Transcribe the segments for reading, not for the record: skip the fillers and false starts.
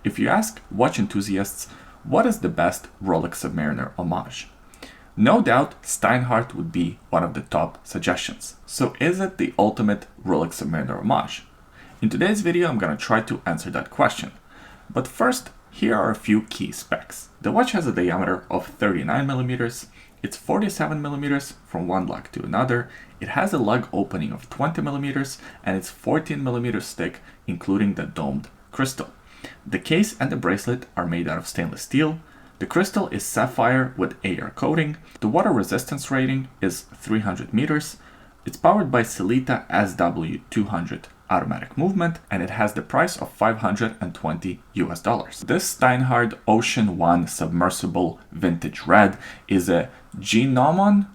If you ask watch enthusiasts, what is the best Rolex Submariner homage? No doubt, Steinhart would be one of the top suggestions. So is it the ultimate Rolex Submariner homage? In today's video, I'm going to try to answer that question. But first, here are a few key specs. The watch has a diameter of 39mm, it's 47mm from one lug to another, it has a lug opening of 20mm, and it's 14mm thick, including the domed crystal. The case and the bracelet are made out of stainless steel. The crystal is sapphire with AR coating. The water resistance rating is 300 meters. It's powered by Sellita SW200 automatic movement, and it has the price of $520 US. This Steinhart Ocean One submersible vintage red is a Gnomon?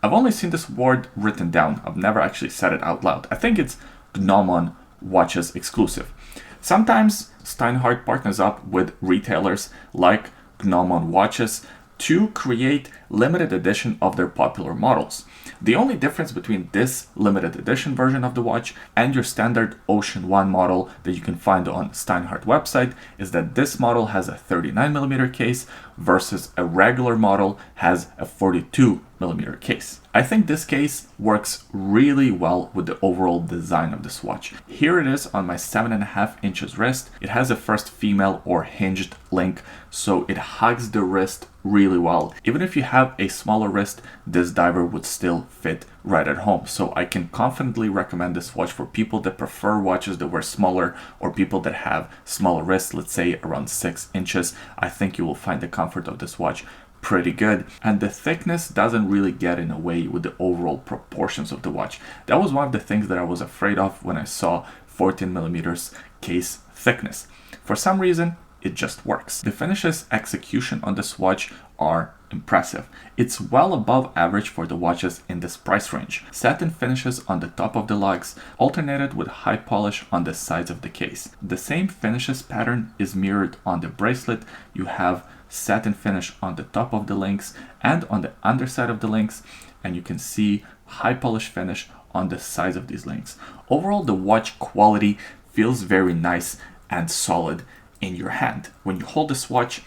I've only seen this word written down. I've never actually said it out loud. I think it's Gnomon watches exclusive. Sometimes Steinhart partners up with retailers like Gnomon watches to create limited edition of their popular models. The only difference between this limited edition version of the watch and your standard Ocean One model that you can find on Steinhart website is that this model has a 39mm case versus a regular model has a 42mm case. I think this case works really well with the overall design of this watch. Here it is on my 7.5 inches wrist. It has a first female or hinged link, so it hugs the wrist really well. Even if you have a smaller wrist, this diver would still fit right at home. So I can confidently recommend this watch for people that prefer watches that were smaller or people that have smaller wrists, let's say around 6 inches. I think you will find the comfort of this watch pretty good, and the thickness doesn't really get in the way with the overall proportions of the watch. That was one of the things that I was afraid of when I saw 14mm case thickness. For some reason, it just works. The finishes execution on this watch are impressive. It's well above average for the watches in this price range. Satin finishes on the top of the lugs, alternated with high polish on the sides of the case. The same finishes pattern is mirrored on the bracelet. You have satin finish on the top of the links and on the underside of the links, and you can see high polish finish on the sides of these links. Overall, the watch quality feels very nice and solid in your hand. When you hold this watch,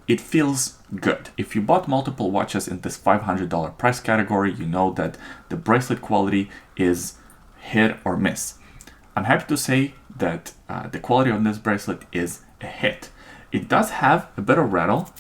it feels good. If you bought multiple watches in this $500 price category, you know that the bracelet quality is hit or miss. I'm happy to say that the quality on this bracelet is a hit. It does have a bit of rattle,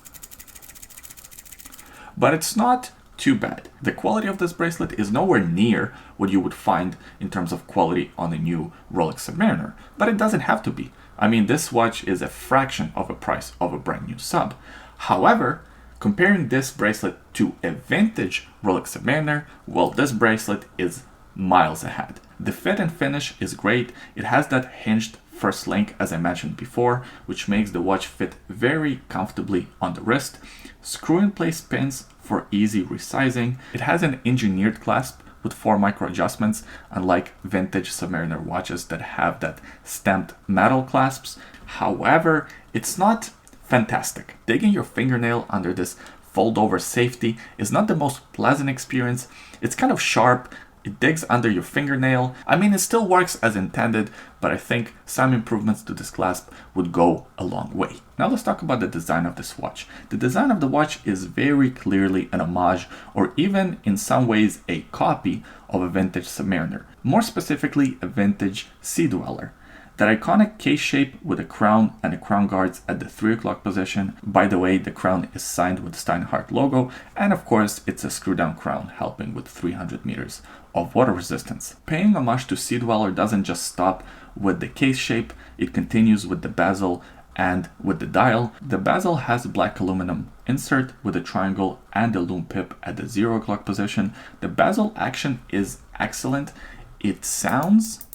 but it's not too bad. The quality of this bracelet is nowhere near what you would find in terms of quality on a new Rolex Submariner, but it doesn't have to be. I mean, this watch is a fraction of the price of a brand new sub. However, comparing this bracelet to a vintage Rolex Submariner, well, this bracelet is miles ahead. The fit and finish is great. It has that hinged first link, as I mentioned before, which makes the watch fit very comfortably on the wrist. Screw-in-place pins for easy resizing. It has an engineered clasp with 4 micro adjustments, unlike vintage Submariner watches that have that stamped metal clasps. However, it's not fantastic. Digging your fingernail under this fold-over safety is not the most pleasant experience. It's kind of sharp. It digs under your fingernail. I mean, it still works as intended, but I think some improvements to this clasp would go a long way. Now let's talk about the design of this watch. The design of the watch is very clearly an homage, or even in some ways a copy of a vintage Submariner. More specifically, a vintage Sea-Dweller. That iconic case shape with a crown and the crown guards at the 3 o'clock position. By the way, the crown is signed with the Steinhart logo, and of course it's a screw down crown helping with 300 meters of water resistance. Paying homage to Sea-Dweller doesn't just stop with the case shape, it continues with the bezel and with the dial. The bezel has black aluminum insert with a triangle and a lume pip at the 0 o'clock position. The bezel action is excellent. It sounds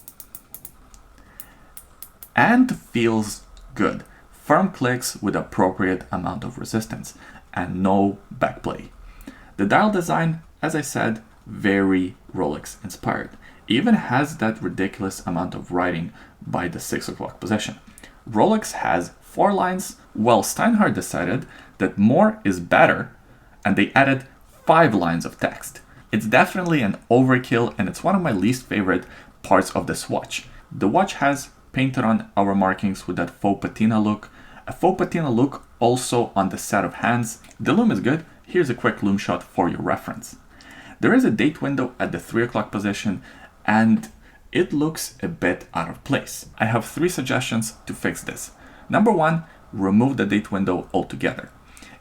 and feels good. Firm clicks with appropriate amount of resistance and no backplay. The dial design, as I said, very Rolex inspired. Even has that ridiculous amount of writing by the 6 o'clock position. Rolex has 4 lines, while Steinhart decided that more is better, and they added 5 lines of text. It's definitely an overkill, and it's one of my least favorite parts of this watch. The watch has painted on our markings with that faux patina look. A faux patina look also on the set of hands. The lume is good. Here's a quick lume shot for your reference. There is a date window at the 3 o'clock position and it looks a bit out of place. I have 3 suggestions to fix this. Number 1, remove the date window altogether.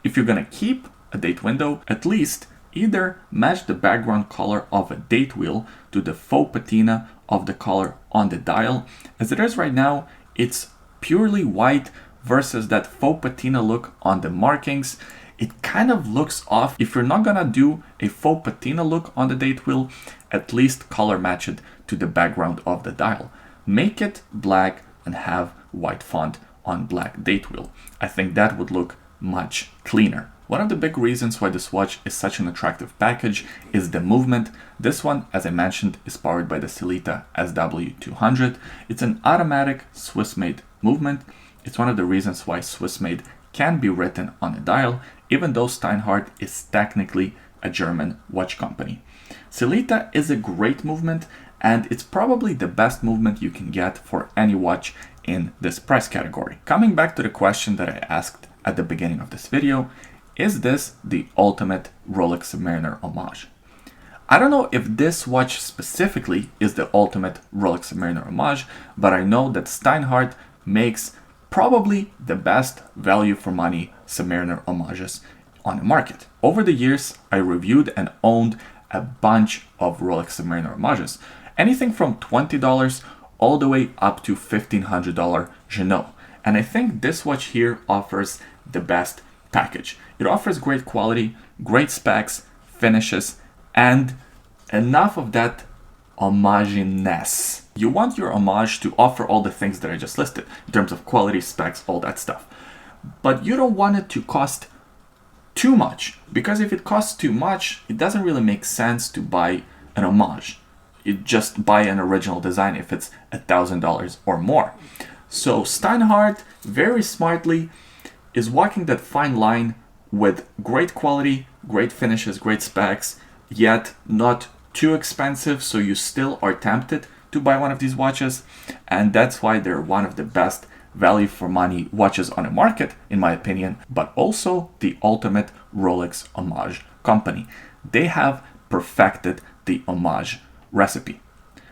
If you're gonna keep a date window, at least either match the background color of a date wheel to the faux patina of the color on the dial. As it is right now, it's purely white versus that faux patina look on the markings. It kind of looks off. If you're not gonna do a faux patina look on the date wheel, at least color match it to the background of the dial. Make it black and have white font on black date wheel. I think that would look much cleaner. One of the big reasons why this watch is such an attractive package is the movement. This one, as I mentioned, is powered by the Sellita SW200. It's an automatic Swiss-made movement. It's one of the reasons why Swiss-made can be written on a dial, even though Steinhart is technically a German watch company. Sellita is a great movement, and it's probably the best movement you can get for any watch in this price category. Coming back to the question that I asked at the beginning of this video, is this the ultimate Rolex Submariner homage? I don't know if this watch specifically is the ultimate Rolex Submariner homage, but I know that Steinhart makes probably the best value for money Submariner homages on the market. Over the years, I reviewed and owned a bunch of Rolex Submariner homages, anything from $20 all the way up to $1,500 Jeannot. And I think this watch here offers the best package. It offers great quality, great specs, finishes, and enough of that homaginess. You want your homage to offer all the things that I just listed in terms of quality, specs, all that stuff. But you don't want it to cost too much, because if it costs too much, it doesn't really make sense to buy an homage. You just buy an original design if it's $1,000 or more. So Steinhart very smartly is walking that fine line with great quality, great finishes, great specs, yet not too expensive, so you still are tempted to buy one of these watches, and that's why they're one of the best value for money watches on the market, in my opinion, but also the ultimate Rolex homage company. They have perfected the homage recipe.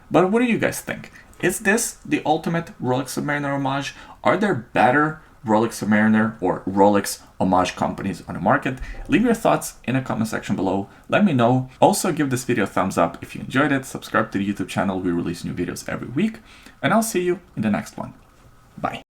But what do you guys think? Is this the ultimate Rolex Submariner homage? Are there better Rolex Submariner or Rolex homage companies on the market? Leave your thoughts in the comment section below. Let me know. Also give this video a thumbs up if you enjoyed it. Subscribe to the YouTube channel. We release new videos every week. And I'll see you in the next one. Bye.